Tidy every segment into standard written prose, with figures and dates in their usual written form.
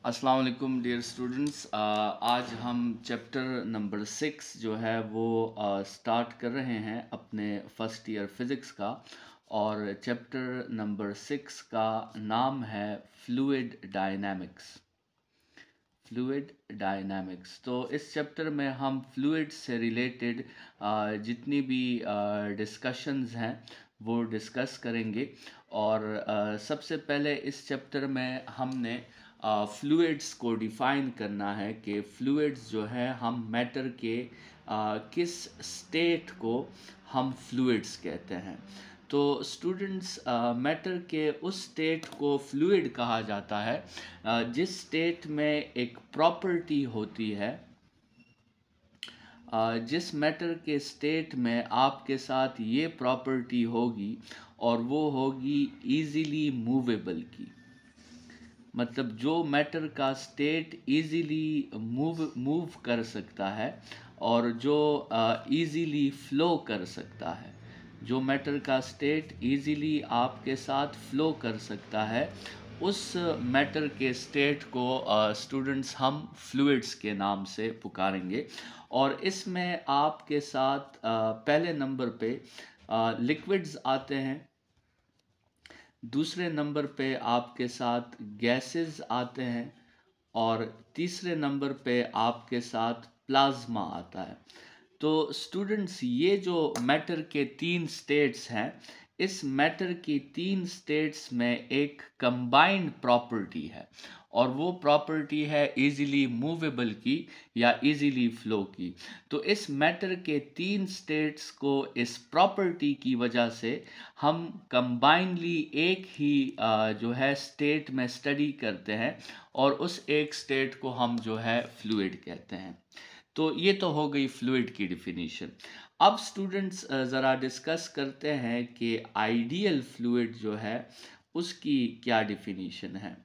अस्सलाम वालेकुम dear students. आज हम चैप्टर नंबर 6 जो है वो स्टार्ट कर रहे हैं अपने फर्स्ट ईयर फिज़िक्स का। और चैप्टर नंबर 6 का नाम है फ्लूइड डायनामिक्स। Fluid dynamics. तो इस चैप्टर में हम फ्लूइड से रिलेटेड जितनी भी डिस्कशंस हैं वो डिस्कस करेंगे। और सबसे पहले इस चैप्टर में हमने फ्लूइड्स को डिफ़ाइन करना है कि फ्लूइड्स जो है हम मैटर के किस स्टेट को हम फ्लूइड्स कहते हैं। तो स्टूडेंट्स, मैटर के उस स्टेट को फ्लूइड कहा जाता है जिस स्टेट में एक प्रॉपर्टी होती है, जिस मैटर के स्टेट में आपके साथ ये प्रॉपर्टी होगी और वो होगी इजीली मूवेबल की। मतलब जो मैटर का स्टेट इजीली मूव कर सकता है और जो इजीली फ्लो कर सकता है। जो मैटर का स्टेट इजीली आपके साथ फ्लो कर सकता है, उस मैटर के स्टेट को स्टूडेंट्स हम फ्लूइड्स के नाम से पुकारेंगे। और इसमें आपके साथ पहले नंबर पे लिक्विड्स आते हैं, दूसरे नंबर पे आपके साथ गैसेस आते हैं और तीसरे नंबर पे आपके साथ प्लाज्मा आता है। तो स्टूडेंट्स, ये जो मैटर के तीन स्टेट्स हैं, इस मैटर की तीन स्टेट्स में एक कंबाइंड प्रॉपर्टी है और वो प्रॉपर्टी है इजीली मूवेबल की या इजीली फ्लो की। तो इस मैटर के तीन स्टेट्स को इस प्रॉपर्टी की वजह से हम कंबाइनली एक ही जो है स्टेट में स्टडी करते हैं और उस एक स्टेट को हम जो है फ्लूइड कहते हैं। तो ये तो हो गई फ्लूइड की डिफिनीशन। अब स्टूडेंट्स ज़रा डिस्कस करते हैं कि आइडियल फ्लूइड जो है उसकी क्या डिफिनीशन है।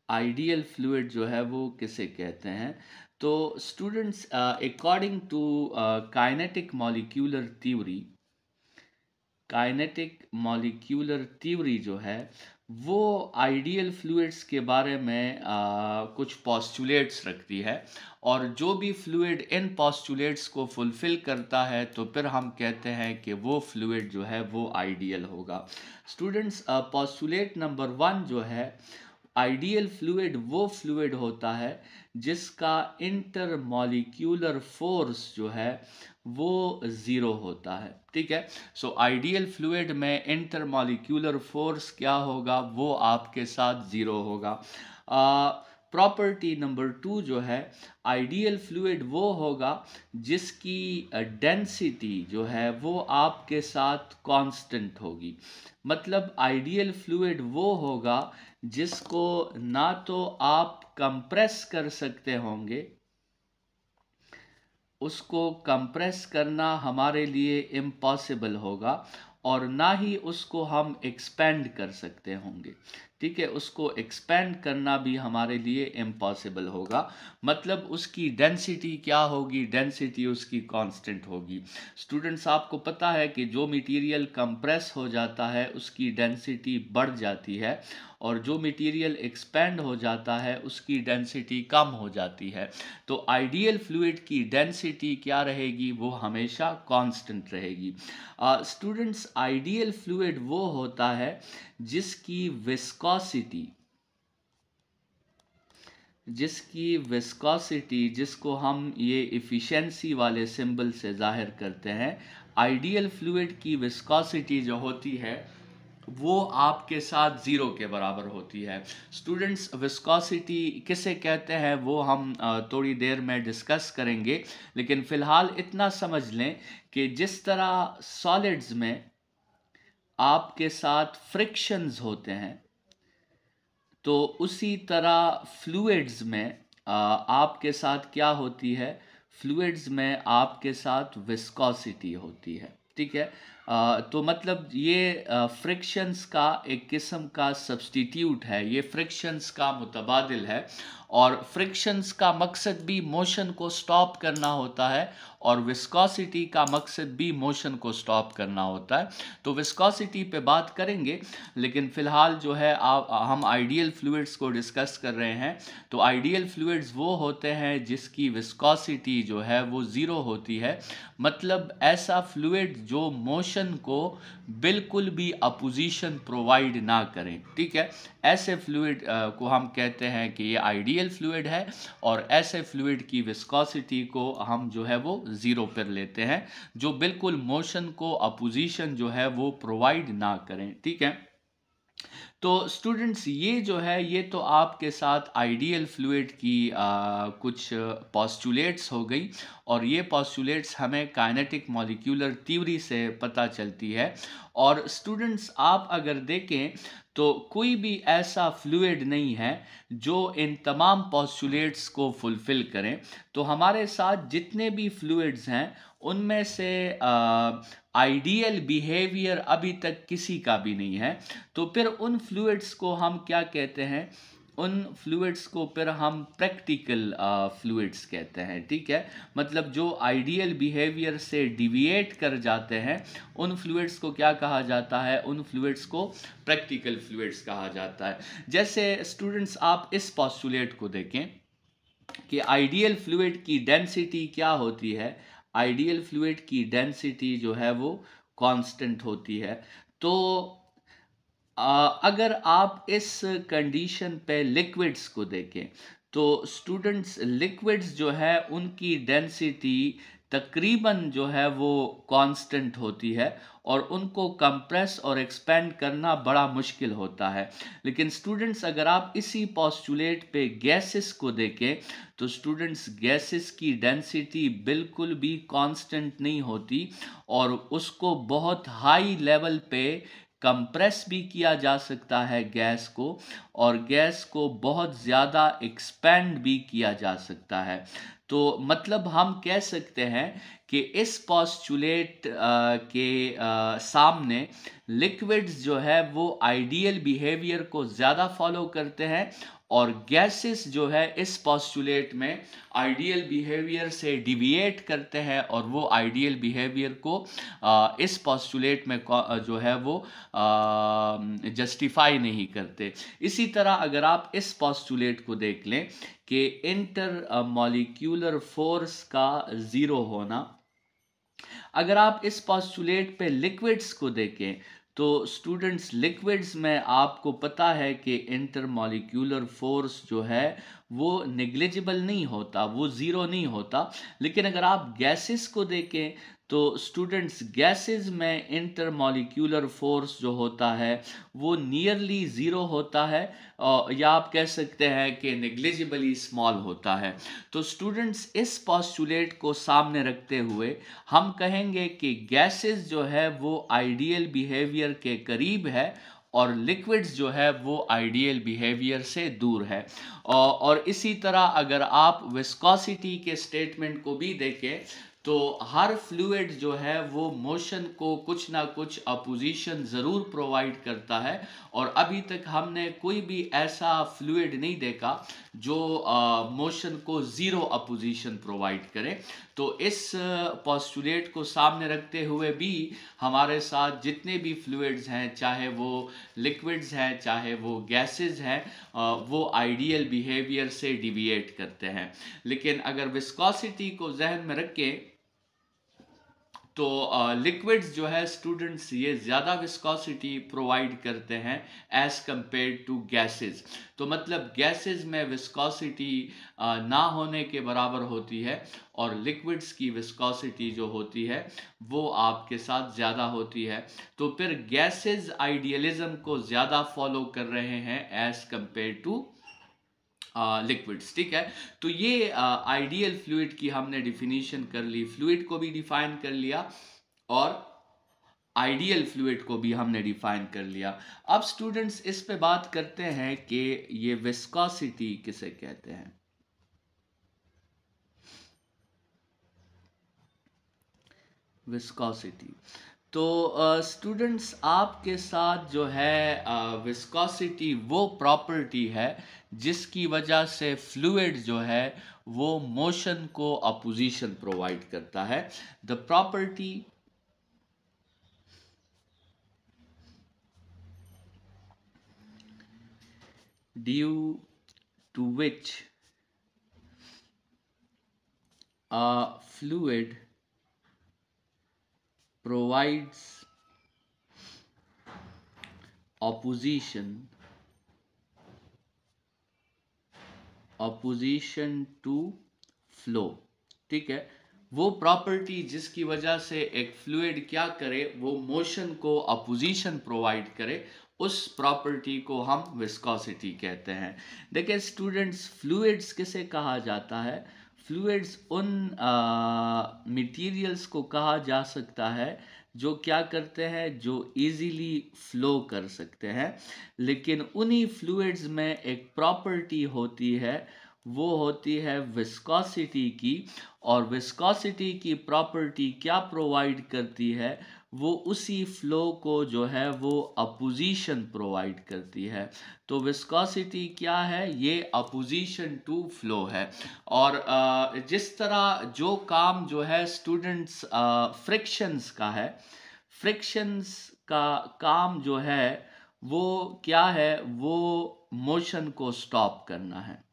आइडियल फ्लूइड जो है वो किसे कहते हैं? तो students, according to kinetic molecular theory, kinetic molecular theory जो है वो आइडियल फ्लूइड्स के बारे में कुछ पॉस्टुलेट्स रखती है। और जो भी फ्लूइड इन पॉस्टुलेट्स को फुलफिल करता है तो फिर हम कहते हैं कि वो फ्लूइड जो है वो आइडियल होगा। स्टूडेंट्स, पॉस्टुलेट नंबर 1 जो है, आइडियल फ्लूइड वो फ्लूइड होता है जिसका इंटरमॉलिक्यूलर फोर्स जो है वो ज़ीरो होता है। ठीक है। सो आइडियल फ्लूइड में इंटरमॉलिक्यूलर फोर्स क्या होगा? वो आपके साथ ज़ीरो होगा। प्रॉपर्टी नंबर 2 जो है, आइडियल फ्लूइड वो होगा जिसकी डेंसिटी जो है वो आपके साथ कांस्टेंट होगी। मतलब आइडियल फ्लूइड वो होगा जिसको ना तो आप कंप्रेस कर सकते होंगे, उसको कंप्रेस करना हमारे लिए इम्पॉसिबल होगा, और ना ही उसको हम एक्सपेंड कर सकते होंगे। ठीक है, उसको एक्सपेंड करना भी हमारे लिए इम्पॉसिबल होगा। मतलब उसकी डेंसिटी क्या होगी? डेंसिटी उसकी कांस्टेंट होगी। स्टूडेंट्स, आपको पता है कि जो मटेरियल कंप्रेस हो जाता है उसकी डेंसिटी बढ़ जाती है और जो मटेरियल एक्सपेंड हो जाता है उसकी डेंसिटी कम हो जाती है। तो आइडियल फ्लूइड की डेंसिटी क्या रहेगी? वो हमेशा कांस्टेंट रहेगी। स्टूडेंट्स, आइडियल फ्लूइड वो होता है जिसकी विस्कोसिटी जिसको हम ये इफ़िशेंसी वाले सिंबल से जाहिर करते हैं, आइडियल फ्लूइड की विस्कोसिटी जो होती है वो आपके साथ ज़ीरो के बराबर होती है। स्टूडेंट्स, विस्कोसिटी किसे कहते हैं वो हम थोड़ी देर में डिस्कस करेंगे, लेकिन फ़िलहाल इतना समझ लें कि जिस तरह सॉलिड्स में आपके साथ फ्रिक्शंस होते हैं, तो उसी तरह फ्लूइड्स में आपके साथ क्या होती है? फ्लूइड्स में आपके साथ विस्कोसिटी होती है। ठीक है। तो मतलब ये फ्रिक्शंस का एक किस्म का सब्स्टिट्यूट है, ये फ्रिक्शंस का मुतबादिल है। और फ्रिक्शंस का मकसद भी मोशन को स्टॉप करना होता है, और विस्कोसिटी का मकसद भी मोशन को स्टॉप करना होता है। तो विस्कोसिटी पे बात करेंगे, लेकिन फ़िलहाल जो है हम आइडियल फ्लूइड्स को डिस्कस कर रहे हैं। तो आइडियल फ्लूइड्स वो होते हैं जिसकी विस्कोसिटी जो है वो ज़ीरो होती है, मतलब ऐसा फ्लूइड जो मोशन को बिल्कुल भी अपोजिशन प्रोवाइड ना करें, ठीक है। ऐसे फ्लूइड को हम कहते हैं कि ये आइडियल फ्लूइड है, और ऐसे फ्लूइड की विस्कोसिटी को हम जो है वो ज़ीरो पर लेते हैं, जो बिल्कुल मोशन को अपोजिशन जो है वो प्रोवाइड ना करें, ठीक है। तो स्टूडेंट्स, ये जो है ये तो आपके साथ आइडियल फ्लूइड की कुछ पॉस्टुलेट्स हो गई, और ये पॉस्टुलेट्स हमें काइनेटिक मॉलिक्यूलर थ्योरी से पता चलती है। और स्टूडेंट्स, आप अगर देखें तो कोई भी ऐसा फ्लूइड नहीं है जो इन तमाम पॉस्टुलेट्स को फुलफिल करें। तो हमारे साथ जितने भी फ्लूइड्स हैं उनमें से आइडियल बिहेवियर अभी तक किसी का भी नहीं है। तो फिर उन फ्लूइड्स को हम क्या कहते हैं? उन फ्लूइड्स को फिर हम प्रैक्टिकल फ्लूइड्स कहते हैं, ठीक है। मतलब जो आइडियल बिहेवियर से डिविएट कर जाते हैं, उन फ्लूइड्स को क्या कहा जाता है? उन फ्लूइड्स को प्रैक्टिकल फ्लूइड्स कहा जाता है। जैसे स्टूडेंट्स, आप इस पोस्टुलेट को देखें कि आइडियल फ्लूइड की डेंसिटी क्या होती है। आइडियल फ्लूइड की डेंसिटी जो है वो कांस्टेंट होती है। तो अगर आप इस कंडीशन पे लिक्विड्स को देखें, तो स्टूडेंट्स, लिक्विड्स जो है उनकी डेंसिटी तकरीबन जो है वो कांस्टेंट होती है, और उनको कंप्रेस और एक्सपेंड करना बड़ा मुश्किल होता है। लेकिन स्टूडेंट्स, अगर आप इसी पोस्टुलेट पे गैसेस को देखें, तो स्टूडेंट्स, गैसेस की डेंसिटी बिल्कुल भी कांस्टेंट नहीं होती, और उसको बहुत हाई लेवल पे कंप्रेस भी किया जा सकता है गैस को, और गैस को बहुत ज़्यादा एक्सपेंड भी किया जा सकता है। तो मतलब हम कह सकते हैं कि इस पोस्टुलेट के सामने लिक्विड्स जो है वो आइडियल बिहेवियर को ज़्यादा फॉलो करते हैं, और गैसेस जो है इस पोस्टुलेट में आइडियल बिहेवियर से डिविएट करते हैं, और वो आइडियल बिहेवियर को इस पोस्टुलेट में जो है वो जस्टिफाई नहीं करते। इसी तरह अगर आप इस पोस्टुलेट को देख लें कि इंटर मॉलिक्यूलर फोर्स का ज़ीरो होना, अगर आप इस पोस्टुलेट पे लिक्विड्स को देखें, तो स्टूडेंट्स, लिक्विड्स में आपको पता है कि इंटरमॉलिक्यूलर फोर्स जो है वो नेग्लिजिबल नहीं होता, वो ज़ीरो नहीं होता। लेकिन अगर आप गैसेस को देखें, तो स्टूडेंट्स, गैसेस में इंटरमॉलिक्यूलर फोर्स जो होता है वो नियरली ज़ीरो होता है, या आप कह सकते हैं कि नेग्लिजिबली स्मॉल होता है। तो स्टूडेंट्स, इस पोस्टुलेट को सामने रखते हुए हम कहेंगे कि गैसेस जो है वो आइडियल बिहेवियर के करीब है, और लिक्विड्स जो है वो आइडियल बिहेवियर से दूर है। और इसी तरह अगर आप विस्कोसिटी के स्टेटमेंट को भी देखें, तो हर फ्लूइड जो है वो मोशन को कुछ ना कुछ अपोजिशन ज़रूर प्रोवाइड करता है, और अभी तक हमने कोई भी ऐसा फ्लूइड नहीं देखा जो मोशन को ज़ीरो अपोजिशन प्रोवाइड करे। तो इस पोस्टुलेट को सामने रखते हुए भी हमारे साथ जितने भी फ्लूइड्स हैं, चाहे वो लिक्विड्स हैं चाहे वो गैसेस हैं, वो आइडियल बिहेवियर से डिविएट करते हैं। लेकिन अगर विस्कोसिटी को जहन में रखें, तो लिक्विड्स जो है स्टूडेंट्स ये ज़्यादा विस्कोसिटी प्रोवाइड करते हैं एज़ कंपेयर टू गैसेस। तो मतलब गैसेस में विस्कोसिटी ना होने के बराबर होती है, और लिक्विड्स की विस्कोसिटी जो होती है वो आपके साथ ज़्यादा होती है। तो फिर गैसेस आइडियलिज्म को ज़्यादा फॉलो कर रहे हैं एज़ कंपेयर टू लिक्विड्स, ठीक है। तो ये आइडियल फ्लूइड की हमने डिफिनीशन कर ली, फ्लूइड को भी डिफाइन कर लिया, और आइडियल फ्लूइड को भी हमने डिफाइन कर लिया। अब स्टूडेंट्स, इस पे बात करते हैं कि ये विस्कोसिटी किसे कहते हैं। विस्कोसिटी, तो स्टूडेंट्स, आपके साथ जो है विस्कोसिटी वो प्रॉपर्टी है जिसकी वजह से फ्लूइड जो है वो मोशन को अपोजिशन प्रोवाइड करता है। The property due to which fluid provides opposition to flow। ठीक है, वो प्रॉपर्टी जिसकी वजह से एक फ्लूइड क्या करे, वो मोशन को अपोजिशन प्रोवाइड करे, उस प्रॉपर्टी को हम विस्कोसिटी कहते हैं। देखिए स्टूडेंट्स, फ्लूइड्स किसे कहा जाता है? फ्लूइड्स उन मटेरियल्स को कहा जा सकता है जो क्या करते हैं, जो इजीली फ्लो कर सकते हैं। लेकिन उन्हीं फ्लूइड्स में एक प्रॉपर्टी होती है, वो होती है विस्कोसिटी की। और विस्कोसिटी की प्रॉपर्टी क्या प्रोवाइड करती है? वो उसी फ्लो को जो है वो अपोजिशन प्रोवाइड करती है। तो विस्कोसिटी क्या है? ये अपोजिशन टू फ्लो है। और जिस तरह जो काम जो है स्टूडेंट्स फ्रिक्शंस का है, फ्रिक्शंस का काम जो है वो क्या है? वो मोशन को स्टॉप करना है,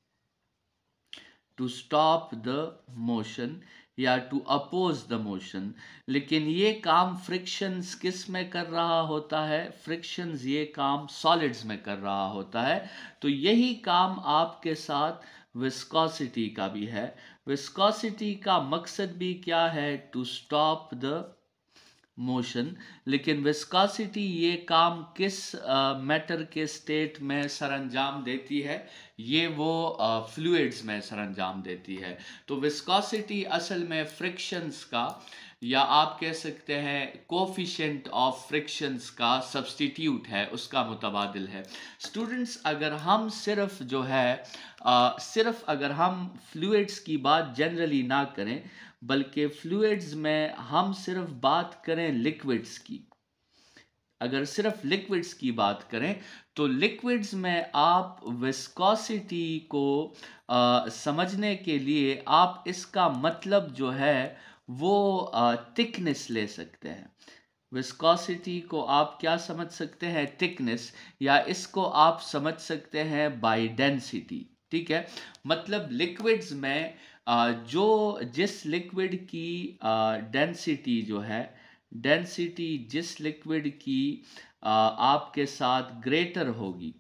टू स्टॉप द मोशन या टू अपोज द मोशन। लेकिन ये काम फ्रिक्शंस किस में कर रहा होता है? फ्रिक्शंस ये काम सॉलिड्स में कर रहा होता है। तो यही काम आपके साथ विस्कोसिटी का भी है। विस्कोसिटी का मकसद भी क्या है? To stop the motion. लेकिन विस्कोसिटी ये काम किस मैटर के स्टेट में सरंजाम देती है? ये वो फ्लूइड्स में सरंजाम देती है। तो विस्कोसिटी असल में फ्रिक्शंस का, या आप कह सकते हैं कोफिशिएंट ऑफ फ्रिक्शंस का सब्स्टिट्यूट है, उसका मुतबादिल है। स्टूडेंट्स, अगर हम सिर्फ जो है सिर्फ अगर हम फ्लूइड्स की बात जनरली ना करें, बल्कि फ्लूइड्स में हम सिर्फ बात करें लिक्विड्स की, अगर सिर्फ लिक्विड्स की बात करें, तो लिक्विड्स में आप विस्कोसिटी को समझने के लिए आप इसका मतलब जो है वो थिकनेस ले सकते हैं। विस्कोसिटी को आप क्या समझ सकते हैं? थिकनेस, या इसको आप समझ सकते हैं बाय डेंसिटी। ठीक है, मतलब लिक्विड्स में जो जिस लिक्विड की डेंसिटी जो है, डेंसिटी जिस लिक्विड की आपके साथ ग्रेटर होगी,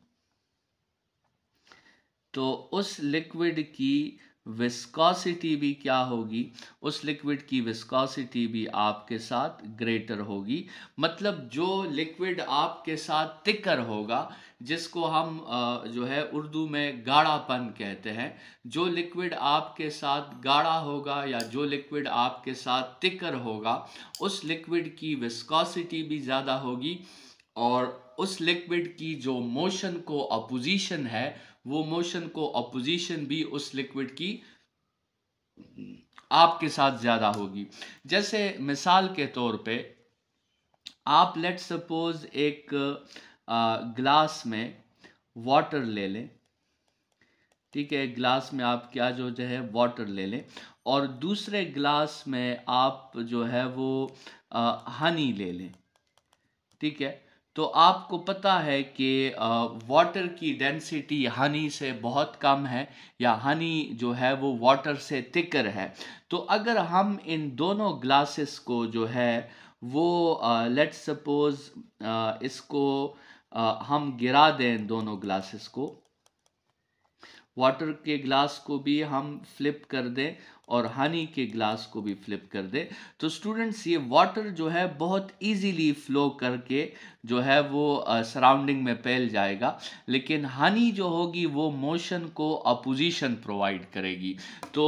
तो उस लिक्विड की विस्कोसिटी भी क्या होगी? उस लिक्विड की विस्कोसिटी भी आपके साथ ग्रेटर होगी। मतलब जो लिक्विड आपके साथ थिकर होगा, जिसको हम जो है उर्दू में गाढ़ापन कहते हैं, जो लिक्विड आपके साथ गाढ़ा होगा या जो लिक्विड आपके साथ थिकर होगा, उस लिक्विड की विस्कोसिटी भी ज़्यादा होगी। और उस लिक्विड की जो मोशन को अपोजिशन है, वो मोशन को अपोजिशन भी उस लिक्विड की आपके साथ ज़्यादा होगी। जैसे मिसाल के तौर पे आप लेट सपोज एक ग्लास में वाटर ले लें। ठीक है, ग्लास में आप क्या जो है वाटर ले लें, और दूसरे ग्लास में आप जो है वो हनी ले लें। ठीक है, तो आपको पता है कि वाटर की डेंसिटी हनी से बहुत कम है, या हनी जो है वो वाटर से थिकर है। तो अगर हम इन दोनों ग्लासेस को जो है वो लेट्स सपोज इसको हम गिरा दें, दोनों ग्लासेस को, वाटर के ग्लास को भी हम फ्लिप कर दें और हनी के ग्लास को भी फ्लिप कर दें, तो स्टूडेंट्स ये वाटर जो है बहुत इजीली फ्लो करके जो है वो सराउंडिंग में फैल जाएगा। लेकिन हनी जो होगी वो मोशन को अपोजिशन प्रोवाइड करेगी। तो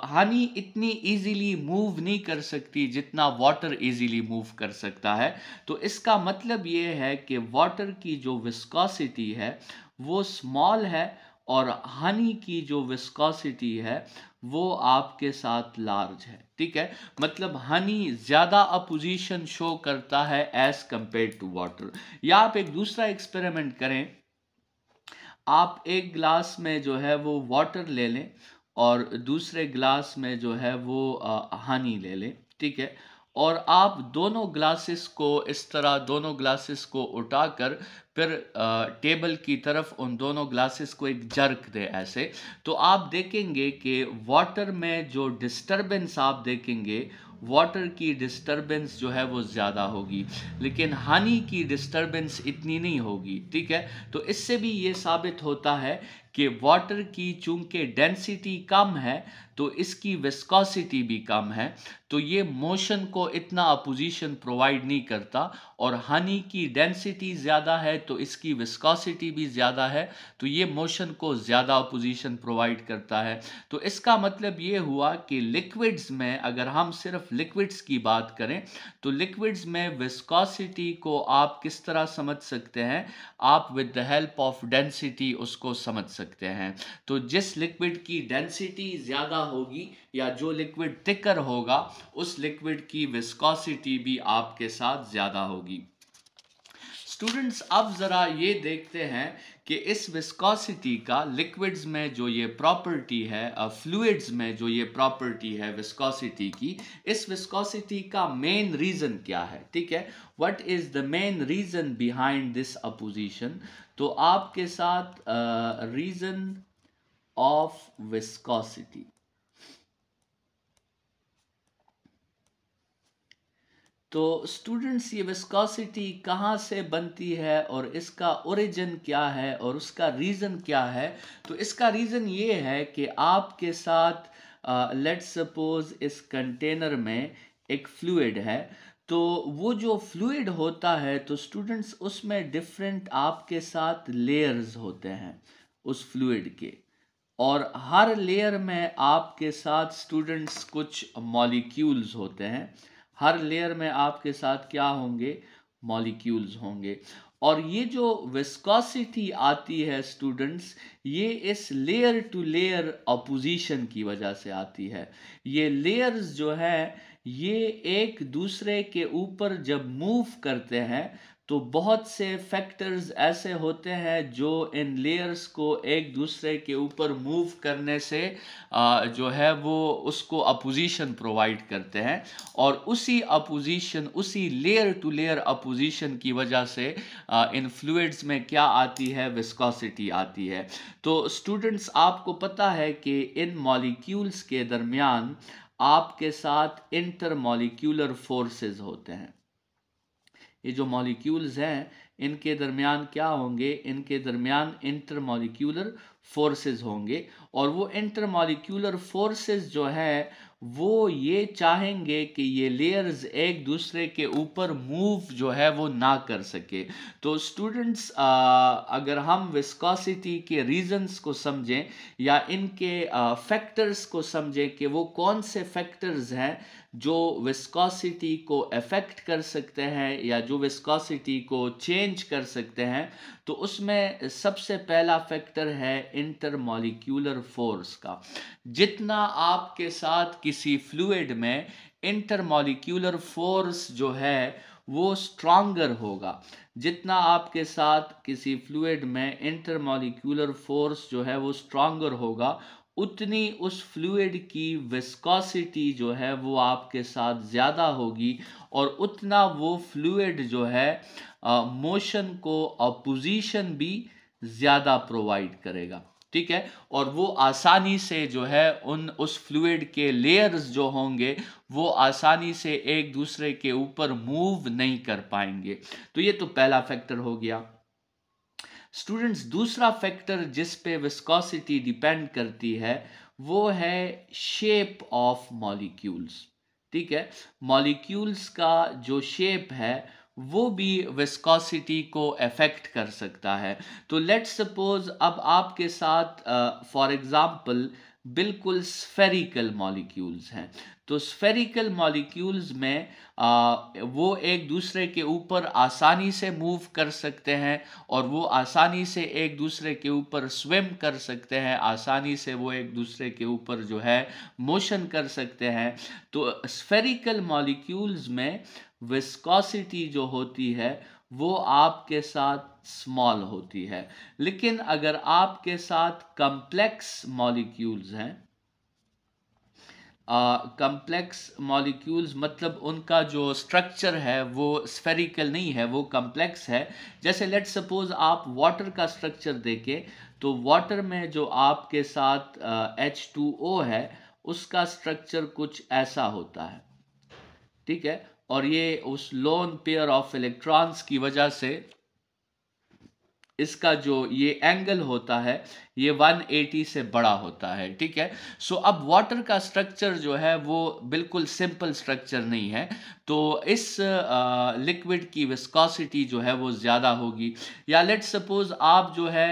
हनी इतनी इजीली मूव नहीं कर सकती जितना वाटर इजीली मूव कर सकता है। तो इसका मतलब ये है कि वाटर की जो विस्कोसिटी है वो स्मॉल है, और हनी की जो विस्कोसिटी है वो आपके साथ लार्ज है। ठीक है, मतलब हनी ज़्यादा अपोजिशन शो करता है एज कंपेयर टू वाटर। या आप एक दूसरा एक्सपेरिमेंट करें, आप एक ग्लास में जो है वो वाटर ले लें और दूसरे ग्लास में जो है वो हनी ले लें। ठीक है, और आप दोनों ग्लासेस को इस तरह दोनों ग्लासेस को उठाकर फिर टेबल की तरफ उन दोनों ग्लासेस को एक जर्क दे ऐसे, तो आप देखेंगे कि वाटर में जो डिस्टरबेंस आप देखेंगे, वाटर की डिस्टरबेंस जो है वो ज़्यादा होगी, लेकिन हनी की डिस्टरबेंस इतनी नहीं होगी। ठीक है, तो इससे भी ये साबित होता है कि वाटर की चूंकि डेंसिटी कम है तो इसकी विस्कोसिटी भी कम है, तो ये मोशन को इतना अपोजिशन प्रोवाइड नहीं करता। और हनी की डेंसिटी ज़्यादा है तो इसकी विस्कोसिटी भी ज़्यादा है, तो ये मोशन को ज़्यादा अपोजिशन प्रोवाइड करता है। तो इसका मतलब ये हुआ कि लिक्विड्स में, अगर हम सिर्फ लिक्विड्स की बात करें, तो लिक्विड्स में विस्कोसिटी को आप किस तरह समझ सकते हैं, आप with the help of density उसको समझ सकते हैं। तो जिस लिक्विड की डेंसिटी ज़्यादा होगी या जो लिक्विड थिकर होगा, उस लिक्विड की विस्कोसिटी भी आपके साथ ज़्यादा होगी। स्टूडेंट्स, अब ज़रा ये देखते हैं कि इस विस्कोसिटी का लिक्विड्स में जो ये प्रॉपर्टी है, फ्लूइड्स में जो ये प्रॉपर्टी है विस्कोसिटी की, इस विस्कोसिटी का मेन रीज़न क्या है। ठीक है, what is the main reason behind this opposition. तो आपके साथ रीज़न ऑफ विस्कोसिटी, तो स्टूडेंट्स ये विस्कोसिटी कहाँ से बनती है और इसका ओरिजिन क्या है और उसका रीज़न क्या है। तो इसका रीज़न ये है कि आपके साथ लेट्स सपोज इस कंटेनर में एक फ्लूइड है, तो वो जो फ्लूइड होता है तो स्टूडेंट्स उसमें डिफरेंट आपके साथ लेयर्स होते हैं उस फ्लूइड के, और हर लेयर में आपके साथ स्टूडेंट्स कुछ मॉलिक्यूल्स होते हैं। हर लेयर में आपके साथ क्या होंगे, मॉलिक्यूल्स होंगे। और ये जो विस्कोसिटी आती है स्टूडेंट्स, ये इस लेयर टू लेयर अपोजिशन की वजह से आती है। ये लेयर्स जो है ये एक दूसरे के ऊपर जब मूव करते हैं तो बहुत से फैक्टर्स ऐसे होते हैं जो इन लेयर्स को एक दूसरे के ऊपर मूव करने से जो है वो उसको अपोजिशन प्रोवाइड करते हैं, और उसी अपोजिशन, उसी लेयर टू लेयर अपोजिशन की वजह से इन फ्लूइड्स में क्या आती है, विस्कोसिटी आती है। तो स्टूडेंट्स, आपको पता है कि इन मॉलिक्यूल्स के दरमियान आपके साथ इंटरमॉलिक्यूलर फोर्सेस होते हैं। ये जो मॉलिक्यूल्स हैं इनके दरमियान क्या होंगे, इनके दरमियान इंटरमॉलिक्यूलर फोर्सेस होंगे, और वो इंटरमॉलिक्यूलर फोर्सेस जो है वो ये चाहेंगे कि ये लेयर्स एक दूसरे के ऊपर मूव जो है वो ना कर सके। तो स्टूडेंट्स, अगर हम विस्कोसिटी के रीजंस को समझें या इनके फैक्टर्स को समझें कि वो कौन से फैक्टर्स हैं जो विस्कोसिटी को अफेक्ट कर सकते हैं या जो विस्कोसिटी को चेंज कर सकते हैं, तो उसमें सबसे पहला फैक्टर है इंटरमॉलिक्यूलर फोर्स का। जितना आपके साथ किसी फ्लूइड में इंटरमॉलिक्यूलर फोर्स जो है वो स्ट्रॉन्गर होगा, जितना आपके साथ किसी फ्लूइड में इंटरमॉलिक्यूलर फोर्स जो है वो स्ट्रॉन्गर होगा, उतनी उस फ्लूइड की विस्कोसिटी जो है वो आपके साथ ज़्यादा होगी, और उतना वो फ्लूइड जो है मोशन को अपोजिशन भी ज़्यादा प्रोवाइड करेगा। ठीक है, और वो आसानी से जो है उस फ्लूइड के लेयर्स जो होंगे वो आसानी से एक दूसरे के ऊपर मूव नहीं कर पाएंगे। तो ये तो पहला फैक्टर हो गया। स्टूडेंट्स, दूसरा फैक्टर जिस पे विस्कोसिटी डिपेंड करती है वो है शेप ऑफ मॉलिक्यूल्स। ठीक है, मॉलिक्यूल्स का जो शेप है वो भी विस्कोसिटी को अफेक्ट कर सकता है। तो लेट्स सपोज अब आपके साथ फॉर एग्जांपल बिल्कुल स्फेरिकल मॉलिक्यूल्स हैं, तो स्फेरिकल मॉलिक्यूल्स में वो एक दूसरे के ऊपर आसानी से मूव कर सकते हैं और वो आसानी से एक दूसरे के ऊपर स्विम कर सकते हैं, आसानी से वो एक दूसरे के ऊपर जो है मोशन कर सकते हैं। तो स्फेरिकल मॉलिक्यूल्स में विस्कोसिटी जो होती है वो आपके साथ स्मॉल होती है। लेकिन अगर आपके साथ कम्प्लेक्स मॉलिक्यूल्स हैं, कम्प्लेक्स मॉलिक्यूल्स मतलब उनका जो स्ट्रक्चर है वो स्फेरिकल नहीं है, वो कम्प्लेक्स है। जैसे लेट्स सपोज आप वाटर का स्ट्रक्चर देखें, तो वाटर में जो आपके साथ H2O है उसका स्ट्रक्चर कुछ ऐसा होता है, ठीक है। और ये उस लोन पेयर ऑफ इलेक्ट्रॉन्स की वजह से इसका जो ये एंगल होता है ये 180 से बड़ा होता है, ठीक है। सो अब वाटर का स्ट्रक्चर जो है वो बिल्कुल सिंपल स्ट्रक्चर नहीं है, तो इस लिक्विड की विस्कोसिटी जो है वो ज़्यादा होगी। या लेट्स सपोज आप जो है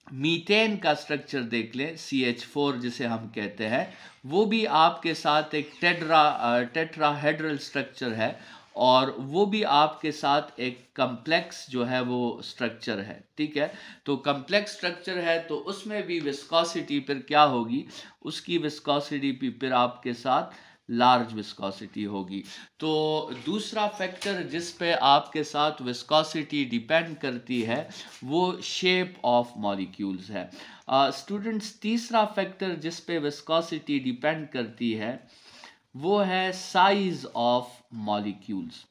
मीथेन का स्ट्रक्चर देख लें, CH4 जिसे हम कहते हैं, वो भी आपके साथ एक टेट्राहेड्रल स्ट्रक्चर है और वो भी आपके साथ एक कम्प्लेक्स जो है वो स्ट्रक्चर है, ठीक है। तो कम्प्लेक्स स्ट्रक्चर है तो उसमें भी विस्कोसिटी फिर क्या होगी, उसकी विस्कोसिटी भी फिर आपके साथ लार्ज विस्कोसिटी होगी। तो दूसरा फैक्टर जिस पे आपके साथ विस्कोसिटी डिपेंड करती है वो शेप ऑफ मॉलिक्यूल्स है। स्टूडेंट्स, तीसरा फैक्टर जिस पे विस्कोसिटी डिपेंड करती है वो है साइज ऑफ मॉलिक्यूल्स।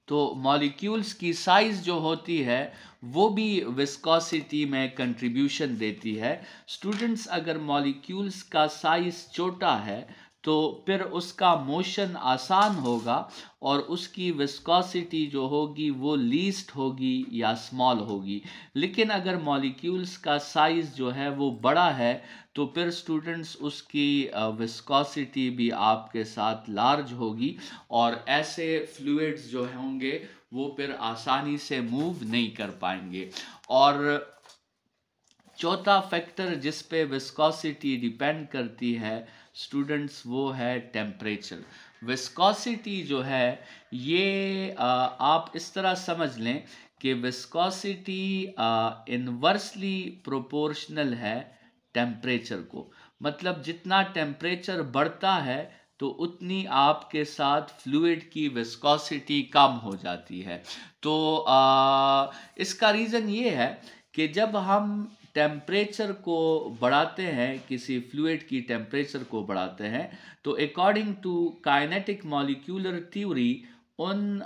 तो मॉलिक्यूल्स की साइज जो होती है वो भी विस्कोसिटी में कंट्रीब्यूशन देती है। स्टूडेंट्स, अगर मॉलिक्यूल्स का साइज छोटा है तो फिर उसका मोशन आसान होगा और उसकी विस्कोसिटी जो होगी वो लीस्ट होगी या स्मॉल होगी। लेकिन अगर मॉलिक्यूल्स का साइज जो है वो बड़ा है तो फिर स्टूडेंट्स उसकी विस्कोसिटी भी आपके साथ लार्ज होगी और ऐसे फ्लूइड्स जो होंगे वो फिर आसानी से मूव नहीं कर पाएंगे। और चौथा फैक्टर जिस पे विस्कोसिटी डिपेंड करती है स्टूडेंट्स वो है टेम्परेचर। विस्कोसिटी जो है ये आप इस तरह समझ लें कि विस्कोसिटी इनवर्सली प्रोपोर्शनल है टेम्परेचर को। मतलब जितना टेम्परेचर बढ़ता है तो उतनी आपके साथ फ्लूइड की विस्कोसिटी कम हो जाती है। तो इसका रीज़न ये है कि जब हम टेम्परेचर को बढ़ाते हैं, किसी फ्लूइड की टेम्परेचर को बढ़ाते हैं, तो according to kinetic molecular theory उन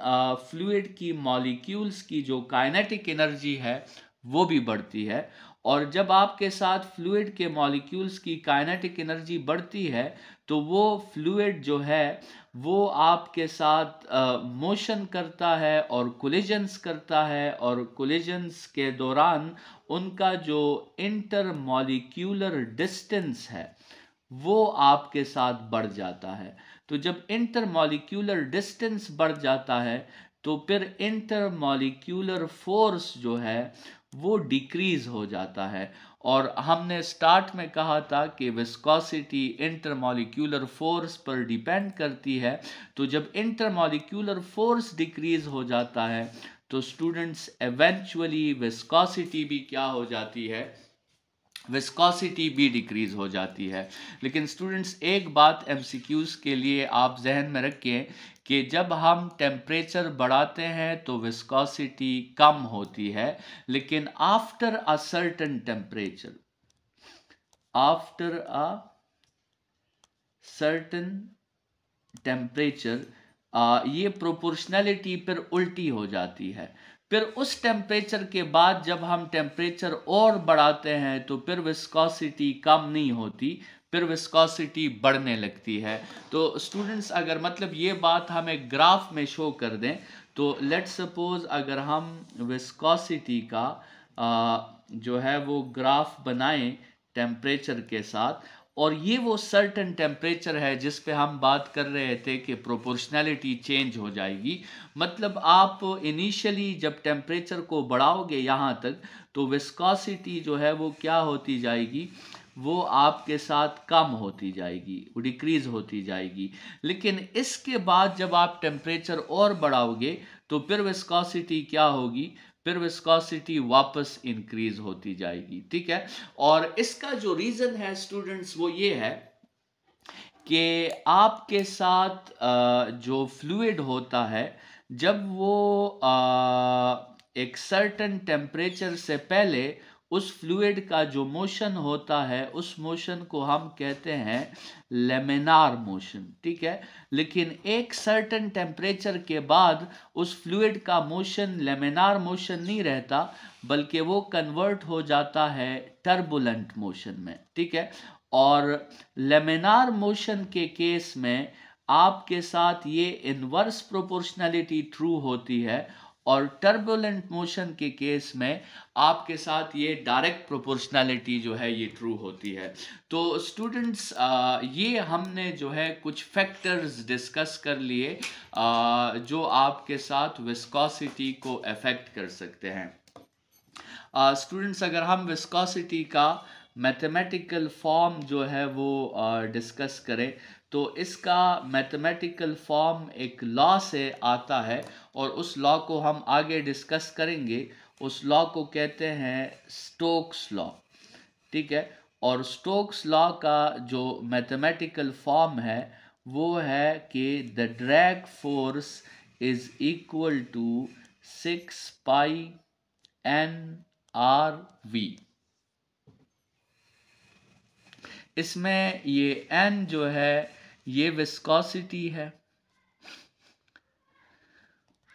फ्लूइड की मॉलिक्यूल्स की जो काइनेटिक एनर्जी है वो भी बढ़ती है। और जब आपके साथ फ्लूइड के मॉलिक्यूल्स की काइनेटिक एनर्जी बढ़ती है तो वो फ्लूइड जो है वो आपके साथ मोशन करता है और कोलिजन्स करता है, और कोलिजन्स के दौरान उनका जो इंटर मॉलिक्यूलर डिस्टेंस है वो आपके साथ बढ़ जाता है। तो जब इंटर मॉलिक्यूलर डिस्टेंस बढ़ जाता है तो फिर इंटर मॉलिक्यूलर फोर्स जो है वो डिक्रीज हो जाता है। और हमने स्टार्ट में कहा था कि विस्कोसिटी इंटरमॉलिक्यूलर फोर्स पर डिपेंड करती है। तो जब इंटरमॉलिक्यूलर फोर्स डिक्रीज हो जाता है तो स्टूडेंट्स एवेंचुअली विस्कोसिटी भी क्या हो जाती है, विस्कोसिटी भी डिक्रीज हो जाती है। लेकिन स्टूडेंट्स, एक बात एमसीक्यूज के लिए आप जहन में रखें कि जब हम टेम्परेचर बढ़ाते हैं तो विस्कोसिटी कम होती है, लेकिन after a certain temperature, after a certain temperature ये प्रोपोर्शनैलिटी फिर उल्टी हो जाती है। फिर उस टेम्परेचर के बाद जब हम टेम्परेचर और बढ़ाते हैं तो फिर विस्कोसिटी कम नहीं होती, फिर विस्कोसिटी बढ़ने लगती है। तो स्टूडेंट्स, अगर मतलब ये बात हम एक ग्राफ में शो कर दें तो लेट्स सपोज अगर हम विस्कोसिटी का जो है वो ग्राफ बनाएं टेम्परेचर के साथ, और ये वो सर्टेन टेम्परेचर है जिस पे हम बात कर रहे थे कि प्रोपोर्शनैलिटी चेंज हो जाएगी। मतलब आप इनिशियली जब टेम्परेचर को बढ़ाओगे यहाँ तक तो विस्कोसिटी जो है वो क्या होती जाएगी, वो आपके साथ कम होती जाएगी, वो डिक्रीज होती जाएगी। लेकिन इसके बाद जब आप टेम्परेचर और बढ़ाओगे तो फिर विस्कोसिटी क्या होगी, फिर विस्कोसिटी वापस इंक्रीज होती जाएगी। ठीक है, और इसका जो रीजन है स्टूडेंट्स वो ये है कि आपके साथ जो फ्लूइड होता है, जब वो एक सर्टेन टेम्परेचर से पहले उस फ्लूइड का जो मोशन होता है, उस मोशन को हम कहते हैं लेमिनार मोशन। ठीक है, लेकिन एक सर्टेन टेम्परेचर के बाद उस फ्लूइड का मोशन लेमिनार मोशन नहीं रहता, बल्कि वो कन्वर्ट हो जाता है टर्बुलेंट मोशन में। ठीक है, और लेमिनार मोशन के केस में आपके साथ ये इनवर्स प्रोपोर्शनैलिटी ट्रू होती है, और टर्बुलेंट मोशन के केस में आपके साथ ये डायरेक्ट प्रोपोर्शनैलिटी जो है ये ट्रू होती है। तो स्टूडेंट्स, ये हमने जो है कुछ फैक्टर्स डिस्कस कर लिए जो आपके साथ विस्कोसिटी को अफेक्ट कर सकते हैं। स्टूडेंट्स, अगर हम विस्कोसिटी का मैथमेटिकल फॉर्म जो है वो डिस्कस करें, तो इसका मैथमेटिकल फॉर्म एक लॉ से आता है, और उस लॉ को हम आगे डिस्कस करेंगे। उस लॉ को कहते हैं स्टोक्स लॉ। ठीक है, और स्टोक्स लॉ का जो मैथमेटिकल फॉर्म है वो है कि the drag force is equal to 6 pi NRV। इसमें ये N जो है ये विस्कोसिटी है,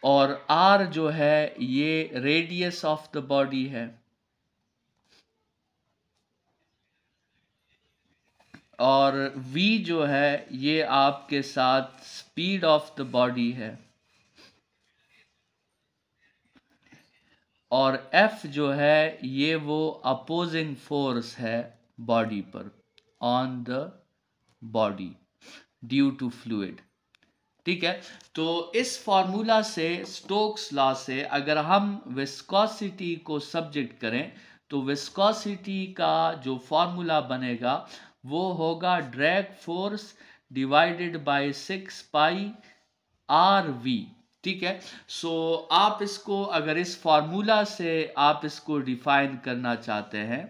और R जो है ये रेडियस ऑफ द बॉडी है, और V जो है ये आपके साथ स्पीड ऑफ द बॉडी है, और F जो है ये वो अपोजिंग फोर्स है बॉडी पर, on the body due to fluid. ठीक है, तो इस फॉर्मूला से, स्टोक्स लॉ से, अगर हम विस्कोसिटी को सब्जेक्ट करें तो विस्कोसिटी का जो फॉर्मूला बनेगा वो होगा drag force divided by 6 pi RV। ठीक है, सो आप इसको, अगर इस फॉर्मूला से आप इसको डिफाइन करना चाहते हैं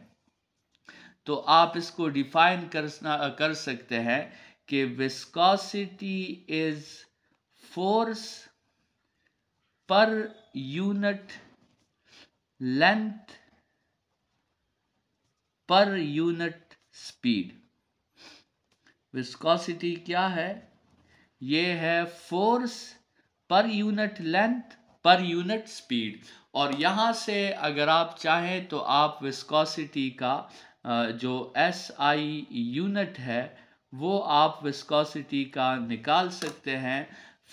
तो आप इसको डिफाइन कर सकते हैं कि viscosity is force per unit length per unit speed. Viscosity क्या है? ये है force per unit length per unit speed. और यहाँ से अगर आप चाहें तो आप विस्कोसिटी का जो SI यूनिट है वो आप विस्कोसिटी का निकाल सकते हैं।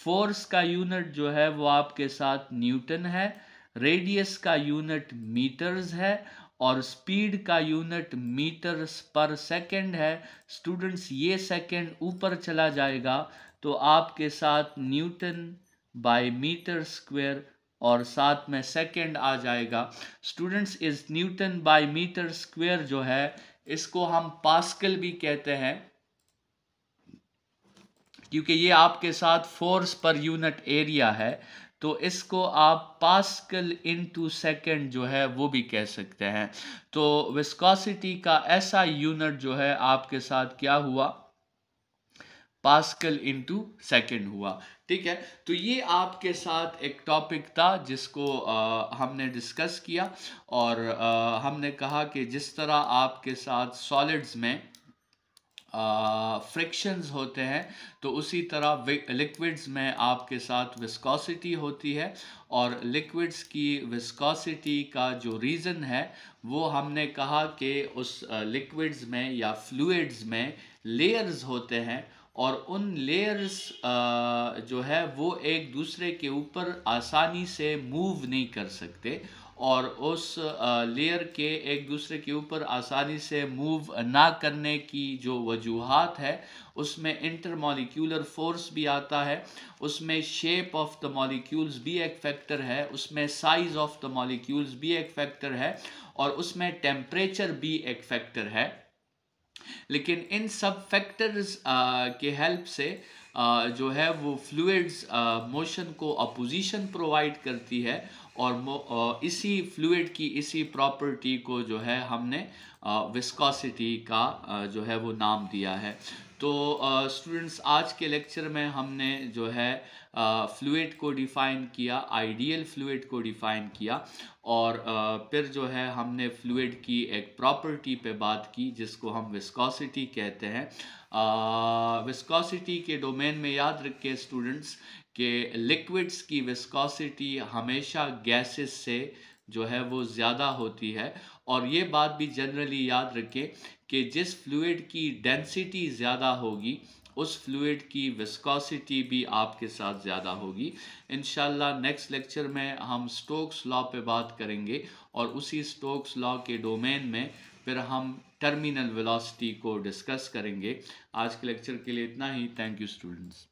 फोर्स का यूनिट जो है वो आपके साथ न्यूटन है, रेडियस का यूनिट मीटर्स है, और स्पीड का यूनिट मीटर्स पर सेकंड है। स्टूडेंट्स, ये सेकंड ऊपर चला जाएगा तो आपके साथ न्यूटन बाय मीटर स्क्वायर और साथ में सेकंड आ जाएगा। स्टूडेंट्स, इस न्यूटन बाय मीटर स्क्वायर जो है इसको हम पास्कल भी कहते हैं, क्योंकि ये आपके साथ फोर्स पर यूनिट एरिया है, तो इसको आप पास्कल इनटू सेकंड जो है वो भी कह सकते हैं। तो विस्कोसिटी का ऐसा यूनिट जो है आपके साथ क्या हुआ? पास्कल इनटू सेकंड हुआ। ठीक है, तो ये आपके साथ एक टॉपिक था जिसको हमने डिस्कस किया, और हमने कहा कि जिस तरह आपके साथ सॉलिड्स में फ्रिक्शंस होते हैं तो उसी तरह लिक्विड्स में आपके साथ विस्कोसिटी होती है, और लिक्विड्स की विस्कोसिटी का जो रीज़न है वो हमने कहा कि उस लिक्विड्स में या फ्लूइड्स में लेयर्स होते हैं, और उन लेयर्स जो है वो एक दूसरे के ऊपर आसानी से मूव नहीं कर सकते, और उस लेयर के एक दूसरे के ऊपर आसानी से मूव ना करने की जो वजूहात है उसमें इंटरमॉलिक्यूलर फोर्स भी आता है, उसमें शेप ऑफ द मॉलिक्यूल्स भी एक फैक्टर है, उसमें साइज ऑफ द मॉलिक्यूल्स भी एक फैक्टर है, और उसमें टेम्परेचर भी एक फैक्टर है। लेकिन इन सब फैक्टर्स के हेल्प से जो है वो फ्लूइड्स मोशन को अपोजिशन प्रोवाइड करती है, और इसी फ्लूइड की इसी प्रॉपर्टी को जो है हमने विस्कोसिटी का जो है वो नाम दिया है। तो स्टूडेंट्स, आज के लेक्चर में हमने जो है फ्लूइड को डिफ़ाइन किया, आइडियल फ्लूइड को डिफ़ाइन किया, और फिर जो है हमने फ्लूइड की एक प्रॉपर्टी पे बात की जिसको हम विस्कोसिटी कहते हैं। विस्कोसिटी के डोमेन में याद रखिए स्टूडेंट्स कि लिक्विड्स की विस्कोसिटी हमेशा गैसेस से जो है वो ज़्यादा होती है, और ये बात भी जनरली याद रखें कि जिस फ्लूइड की डेंसिटी ज़्यादा होगी उस फ्लूइड की विस्कोसिटी भी आपके साथ ज़्यादा होगी। इंशाल्लाह नेक्स्ट लेक्चर में हम स्टोक्स लॉ पे बात करेंगे, और उसी स्टोक्स लॉ के डोमेन में फिर हम टर्मिनल वेलोसिटी को डिस्कस करेंगे। आज के लेक्चर के लिए इतना ही। Thank you students.